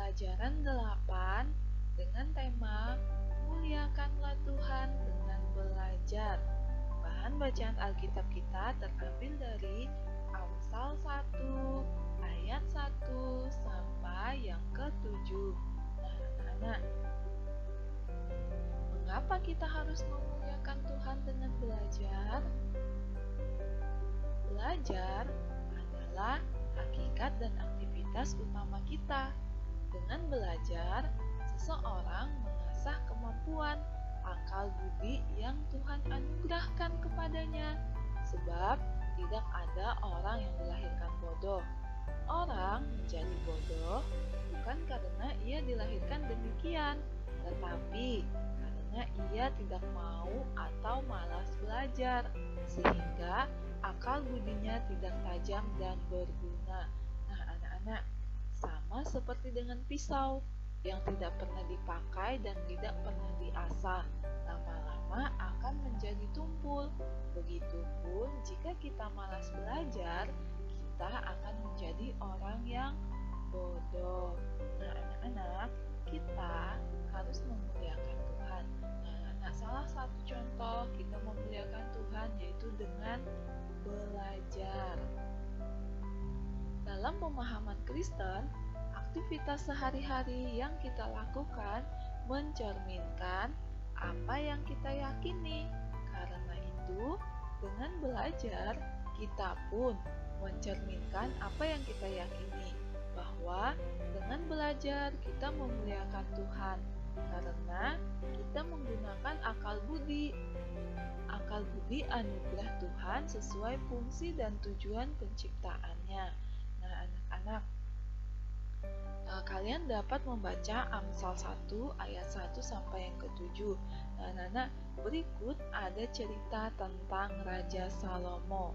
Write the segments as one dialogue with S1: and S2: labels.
S1: pelajaran 8 dengan tema Muliakanlah Tuhan dengan belajar. Bahan bacaan Alkitab kita terambil dari Amsal 1 ayat 1 sampai yang ke-7. Nah, anak-anak, mengapa kita harus memuliakan Tuhan dengan belajar? Belajar adalah hakikat dan aktivitas utama kita. Dengan belajar, seseorang mengasah kemampuan akal budi yang Tuhan anugerahkan kepadanya. Sebab tidak ada orang yang dilahirkan bodoh. Orang menjadi bodoh bukan karena ia dilahirkan demikian, tetapi karena ia tidak mau atau malas belajar, sehingga akal budinya tidak tajam dan berguna. Nah, anak-anak, sama seperti dengan pisau yang tidak pernah dipakai dan tidak pernah diasah, lama-lama akan menjadi tumpul. Begitupun jika kita malas belajar, kita akan menjadi orang yang bodoh. Nah, anak-anak, kita harus memuliakan Tuhan. Nah, salah satu contoh kita memuliakan Tuhan yaitu dengan belajar. Dalam pemahaman Kristen, aktivitas sehari-hari yang kita lakukan mencerminkan apa yang kita yakini. Karena itu, dengan belajar, kita pun mencerminkan apa yang kita yakini, bahwa dengan belajar kita memuliakan Tuhan, karena kita menggunakan akal budi. Akal budi anugerah Tuhan sesuai fungsi dan tujuan penciptaannya. Nah, anak-anak, kalian dapat membaca Amsal 1 ayat 1 sampai yang ke-7. Nah, anak-anak, berikut ada cerita tentang Raja Salomo.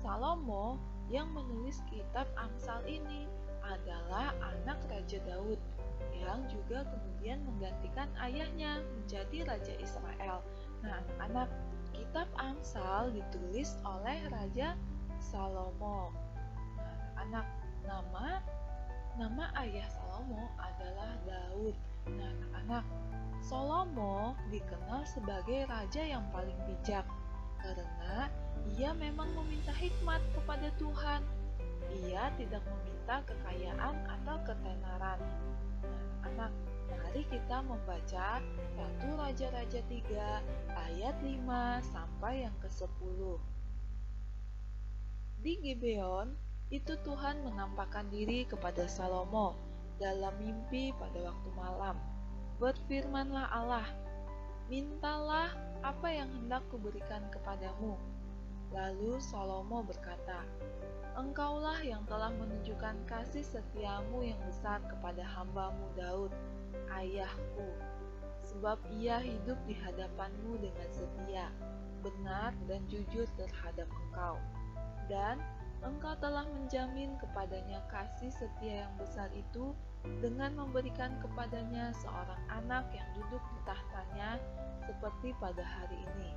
S1: Salomo yang menulis kitab Amsal ini adalah anak Raja Daud yang juga kemudian menggantikan ayahnya menjadi Raja Israel. Nah, anak-anak, kitab Amsal ditulis oleh Raja Salomo. Nah, anak-anak, nama ayah Salomo adalah Daud. Nah, anak-anak, Salomo dikenal sebagai raja yang paling bijak karena ia memang meminta hikmat kepada Tuhan. Ia tidak meminta kekayaan atau ketenaran. Nah, anak, mari kita membaca 1 Raja-Raja 3 ayat 5 sampai yang ke-10. Di Gibeon, itu Tuhan menampakkan diri kepada Salomo dalam mimpi pada waktu malam. Berfirmanlah Allah, "Mintalah apa yang hendak kuberikan kepadamu." Lalu Salomo berkata, "Engkaulah yang telah menunjukkan kasih setiamu yang besar kepada hamba-Mu Daud, ayahku. Sebab ia hidup di hadapanmu dengan setia, benar dan jujur terhadap engkau. Dan engkau telah menjamin kepadanya kasih setia yang besar itu dengan memberikan kepadanya seorang anak yang duduk di tahtanya seperti pada hari ini.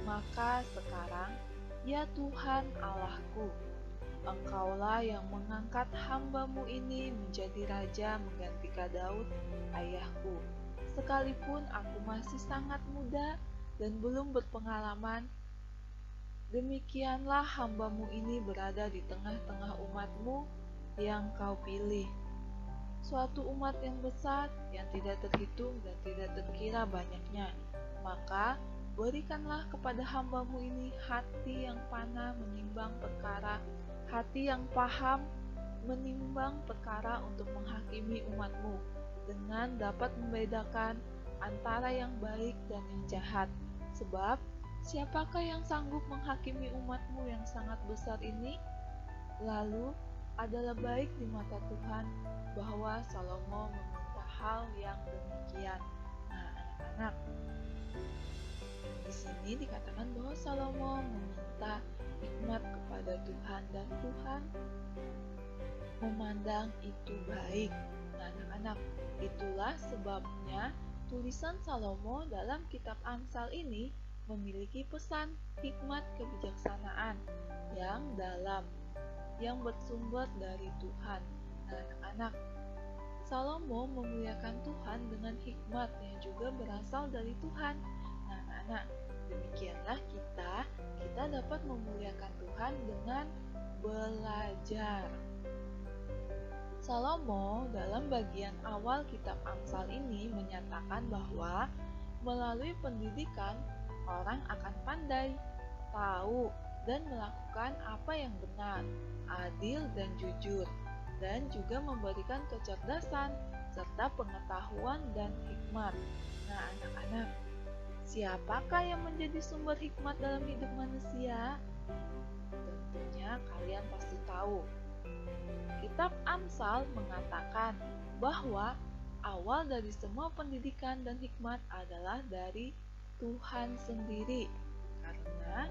S1: Maka sekarang, ya Tuhan Allahku, Engkaulah yang mengangkat hamba-Mu ini menjadi raja menggantikan Daud, ayahku. Sekalipun aku masih sangat muda dan belum berpengalaman, demikianlah hamba-Mu ini berada di tengah-tengah umat-Mu yang Kau pilih. Suatu umat yang besar, yang tidak terhitung dan tidak terkira banyaknya. Maka berikanlah kepada hamba-Mu ini hati yang panah menimbang perkara, hati yang paham menimbang perkara untuk menghakimi umat-Mu, dengan dapat membedakan antara yang baik dan yang jahat. Sebab siapakah yang sanggup menghakimi umat-Mu yang sangat besar ini? Lalu adalah baik di mata Tuhan bahwa Salomo meminta hal yang demikian. Nah, anak-anak, di sini dikatakan bahwa Salomo meminta hikmat kepada Tuhan dan Tuhan memandang itu baik. Nah, anak-anak, itulah sebabnya tulisan Salomo dalam kitab Amsal ini memiliki pesan hikmat kebijaksanaan yang dalam, yang bersumber dari Tuhan. Nah, anak-anak, Salomo memuliakan Tuhan dengan hikmat yang juga berasal dari Tuhan. Nah, anak-anak, demikianlah kita dapat memuliakan Tuhan dengan belajar. Salomo dalam bagian awal kitab Amsal ini menyatakan bahwa melalui pendidikan orang akan pandai, tahu, dan melakukan apa yang benar, adil dan jujur, dan juga memberikan kecerdasan serta pengetahuan dan hikmat. Nah, anak-anak, siapakah yang menjadi sumber hikmat dalam hidup manusia? Tentunya kalian pasti tahu. Kitab Amsal mengatakan bahwa awal dari semua pendidikan dan hikmat adalah dari Tuhan sendiri, karena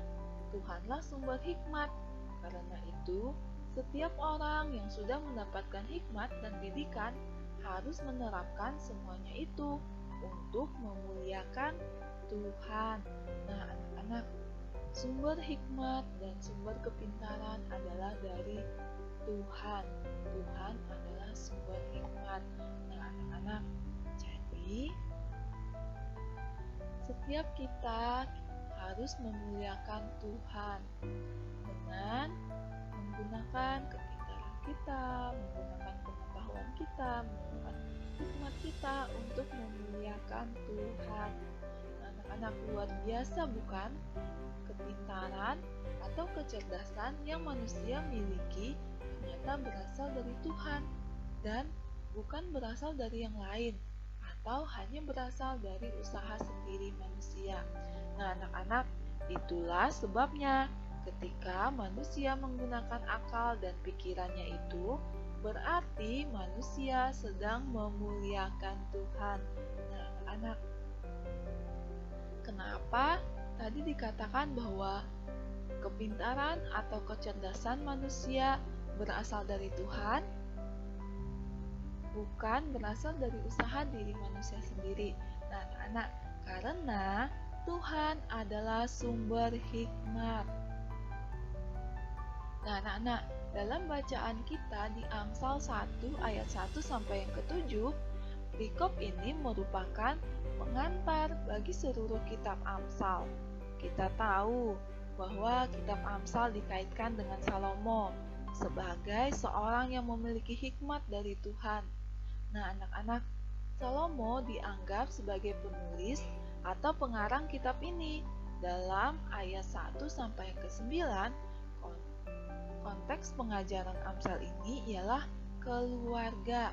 S1: Tuhanlah sumber hikmat. Karena itu, setiap orang yang sudah mendapatkan hikmat dan didikan harus menerapkan semuanya itu untuk memuliakan Tuhan. Nah, anak-anak, sumber hikmat dan sumber kepintaran adalah dari Tuhan. Tuhan adalah sumber hikmat. Nah, anak-anak, jadi setiap kita harus memuliakan Tuhan dengan menggunakan kepintaran kita, menggunakan pengetahuan kita, menggunakan hikmat kita untuk memuliakan Tuhan. Nah, anak-anak, luar biasa bukan? Kepintaran atau kecerdasan yang manusia miliki ternyata berasal dari Tuhan dan bukan berasal dari yang lain atau hanya berasal dari usaha sendiri manusia. Nah, anak-anak, itulah sebabnya ketika manusia menggunakan akal dan pikirannya itu, berarti manusia sedang memuliakan Tuhan. Nah, anak-anak, kenapa tadi dikatakan bahwa kepintaran atau kecerdasan manusia berasal dari Tuhan? Bukan berasal dari usaha diri manusia sendiri. Nah, anak-anak, karena Tuhan adalah sumber hikmat. Nah, anak-anak, dalam bacaan kita di Amsal 1 ayat 1 sampai yang ke-7, perikop ini merupakan pengantar bagi seluruh kitab Amsal. Kita tahu bahwa kitab Amsal dikaitkan dengan Salomo sebagai seorang yang memiliki hikmat dari Tuhan. Nah, anak-anak, Salomo dianggap sebagai penulis atau pengarang kitab ini. Dalam ayat 1 sampai yang ke-9, konteks pengajaran Amsal ini ialah keluarga,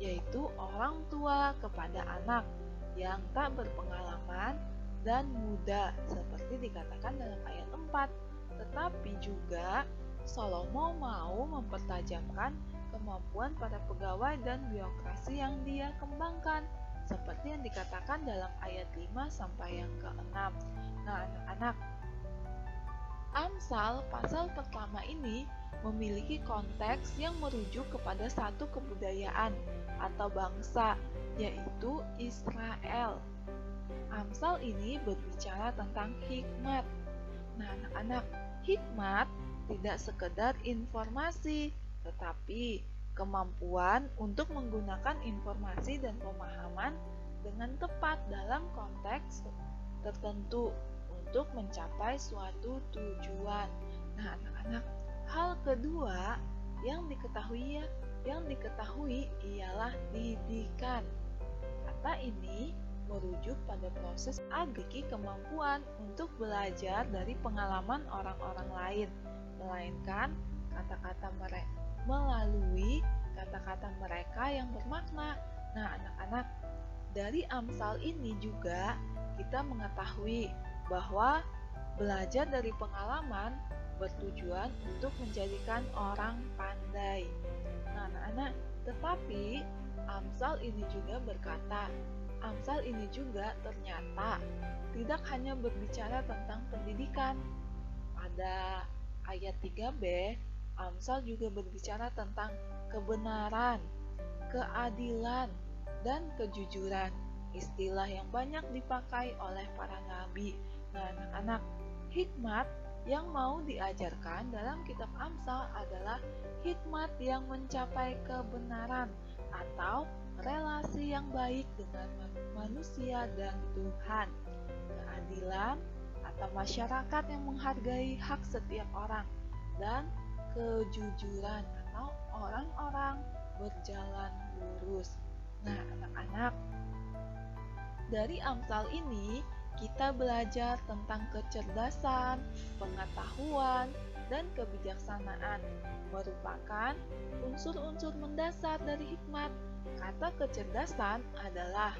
S1: yaitu orang tua kepada anak yang tak berpengalaman dan muda, seperti dikatakan dalam ayat 4. Tetapi juga Salomo mau mempertajamkan kemampuan para pegawai dan birokrasi yang dia kembangkan, seperti yang dikatakan dalam ayat 5 sampai yang ke-6. Nah, anak-anak, Amsal pasal pertama ini memiliki konteks yang merujuk kepada satu kebudayaan atau bangsa, yaitu Israel. Amsal ini berbicara tentang hikmat. Nah, anak-anak, hikmat tidak sekedar informasi, tetapi kemampuan untuk menggunakan informasi dan pemahaman dengan tepat dalam konteks tertentu untuk mencapai suatu tujuan. Nah, anak-anak, hal kedua yang diketahui ialah didikan. Kata ini merujuk pada proses agregi kemampuan untuk belajar dari pengalaman orang-orang lain, melainkan melalui kata-kata mereka yang bermakna. Nah, anak-anak, dari Amsal ini juga kita mengetahui bahwa belajar dari pengalaman bertujuan untuk menjadikan orang pandai. Nah, anak-anak, tetapi Amsal ini juga ternyata tidak hanya berbicara tentang pendidikan. Pada ayat 3b, Amsal juga berbicara tentang kebenaran, keadilan, dan kejujuran, istilah yang banyak dipakai oleh para nabi. Nah, anak-anak, hikmat yang mau diajarkan dalam kitab Amsal adalah hikmat yang mencapai kebenaran atau relasi yang baik dengan manusia dan Tuhan. Keadilan atau masyarakat yang menghargai hak setiap orang, dan kejujuran atau orang-orang berjalan lurus. Nah, anak-anak, dari Amsal ini kita belajar tentang kecerdasan, pengetahuan, dan kebijaksanaan, merupakan unsur-unsur mendasar dari hikmat. Kata kecerdasan adalah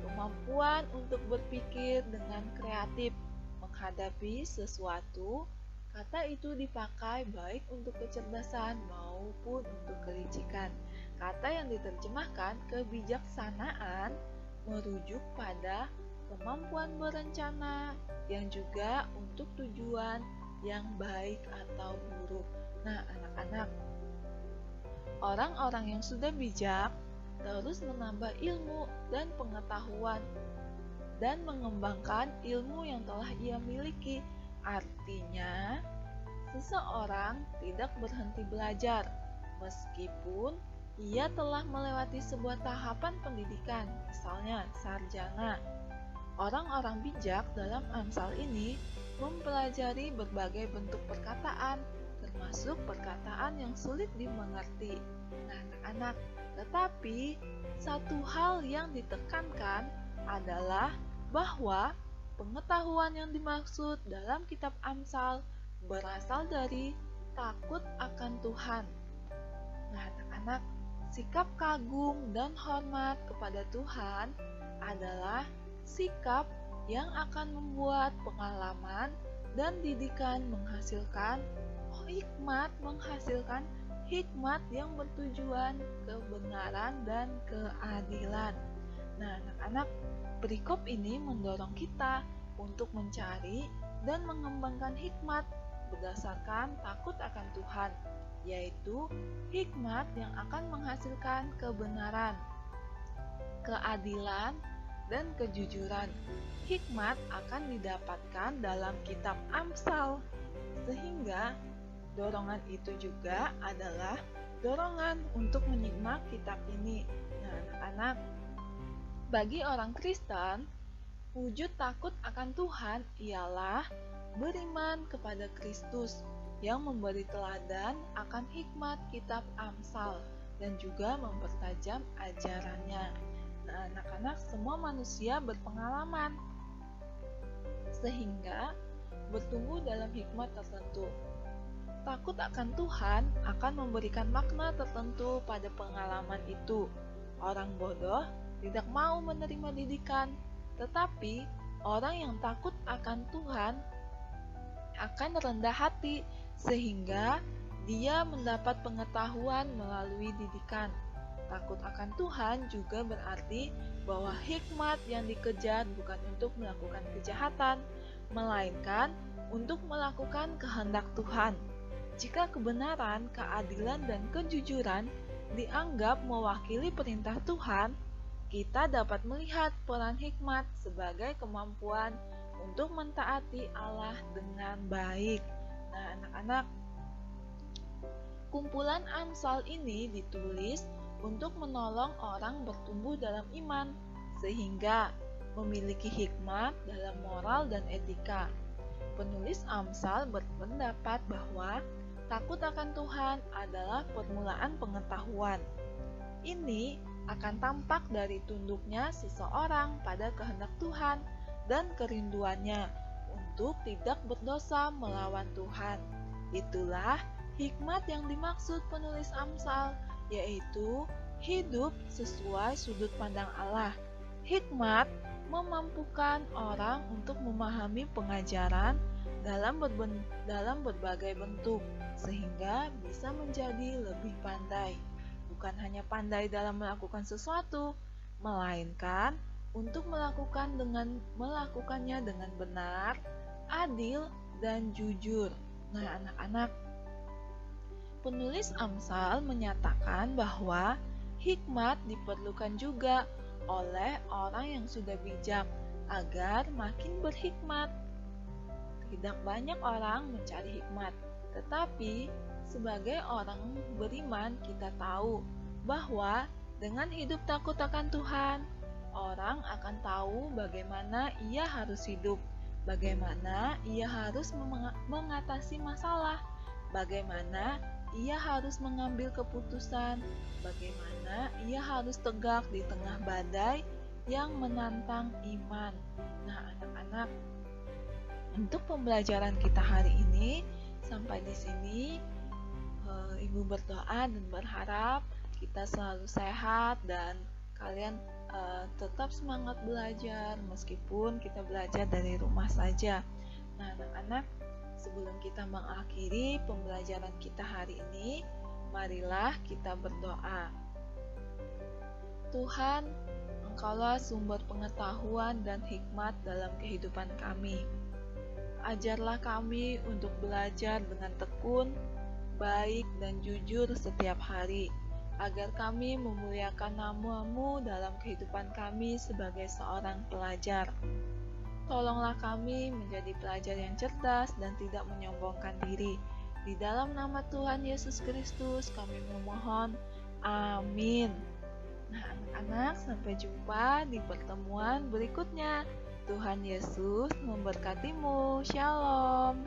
S1: kemampuan untuk berpikir dengan kreatif, menghadapi sesuatu. Kata itu dipakai baik untuk kecerdasan maupun untuk kelicikan. Kata yang diterjemahkan kebijaksanaan merujuk pada kemampuan berencana yang juga untuk tujuan yang baik atau buruk. Nah, anak-anak, orang-orang yang sudah bijak terus menambah ilmu dan pengetahuan dan mengembangkan ilmu yang telah ia miliki. Artinya, seseorang tidak berhenti belajar meskipun ia telah melewati sebuah tahapan pendidikan, misalnya sarjana. Orang-orang bijak dalam Amsal ini mempelajari berbagai bentuk perkataan, termasuk perkataan yang sulit dimengerti. Nah, anak-anak, tetapi satu hal yang ditekankan adalah bahwa pengetahuan yang dimaksud dalam kitab Amsal berasal dari takut akan Tuhan. Nah, anak-anak, sikap kagum dan hormat kepada Tuhan adalah sikap yang akan membuat pengalaman dan didikan menghasilkan hikmat yang bertujuan kebenaran dan keadilan. Nah, anak-anak, perikop ini mendorong kita untuk mencari dan mengembangkan hikmat berdasarkan takut akan Tuhan, yaitu hikmat yang akan menghasilkan kebenaran, keadilan, dan kejujuran. Hikmat akan didapatkan dalam kitab Amsal, sehingga dorongan itu juga adalah dorongan untuk menyimak kitab ini. Nah, anak-anak, bagi orang Kristen, wujud takut akan Tuhan ialah beriman kepada Kristus yang memberi teladan akan hikmat kitab Amsal dan juga mempertajam ajarannya. Nah, anak-anak, semua manusia berpengalaman sehingga bertumbuh dalam hikmat tertentu. Takut akan Tuhan akan memberikan makna tertentu pada pengalaman itu. Orang bodoh tidak mau menerima didikan, tetapi orang yang takut akan Tuhan akan rendah hati sehingga dia mendapat pengetahuan melalui didikan. Takut akan Tuhan juga berarti bahwa hikmat yang dikejar bukan untuk melakukan kejahatan, melainkan untuk melakukan kehendak Tuhan. Jika kebenaran, keadilan, dan kejujuran dianggap mewakili perintah Tuhan, kita dapat melihat peran hikmat sebagai kemampuan untuk mentaati Allah dengan baik. Nah, anak-anak, kumpulan Amsal ini ditulis untuk menolong orang bertumbuh dalam iman, sehingga memiliki hikmat dalam moral dan etika. Penulis Amsal berpendapat bahwa takut akan Tuhan adalah permulaan pengetahuan. Ini akan tampak dari tunduknya seseorang pada kehendak Tuhan dan kerinduannya untuk tidak berdosa melawan Tuhan. Itulah hikmat yang dimaksud penulis Amsal, yaitu hidup sesuai sudut pandang Allah. Hikmat memampukan orang untuk memahami pengajaran dalam berbagai bentuk, sehingga bisa menjadi lebih pandai. Bukan hanya pandai dalam melakukan sesuatu, melainkan untuk melakukannya dengan benar, adil, dan jujur. Nah, anak-anak, penulis Amsal menyatakan bahwa hikmat diperlukan juga oleh orang yang sudah bijak agar makin berhikmat. Tidak banyak orang mencari hikmat, tetapi sebagai orang beriman kita tahu bahwa Dengan hidup takut akan Tuhan, orang akan tahu bagaimana ia harus hidup, bagaimana ia harus mengatasi masalah, bagaimana ia harus mengambil keputusan, bagaimana ia harus tegak di tengah badai yang menantang iman. Nah, anak-anak, untuk pembelajaran kita hari ini sampai di sini, Ibu berdoa dan berharap kita selalu sehat dan kalian tetap semangat belajar meskipun kita belajar dari rumah saja. Nah, anak-anak, sebelum kita mengakhiri pembelajaran kita hari ini, marilah kita berdoa. Tuhan, Engkaulah sumber pengetahuan dan hikmat dalam kehidupan kami. Ajarlah kami untuk belajar dengan tekun, baik dan jujur setiap hari, agar kami memuliakan nama-Mu dalam kehidupan kami sebagai seorang pelajar. Tolonglah kami menjadi pelajar yang cerdas dan tidak menyombongkan diri. Di dalam nama Tuhan Yesus Kristus kami memohon. Amin. Nah, anak-anak, sampai jumpa di pertemuan berikutnya. Tuhan Yesus memberkatimu. Shalom.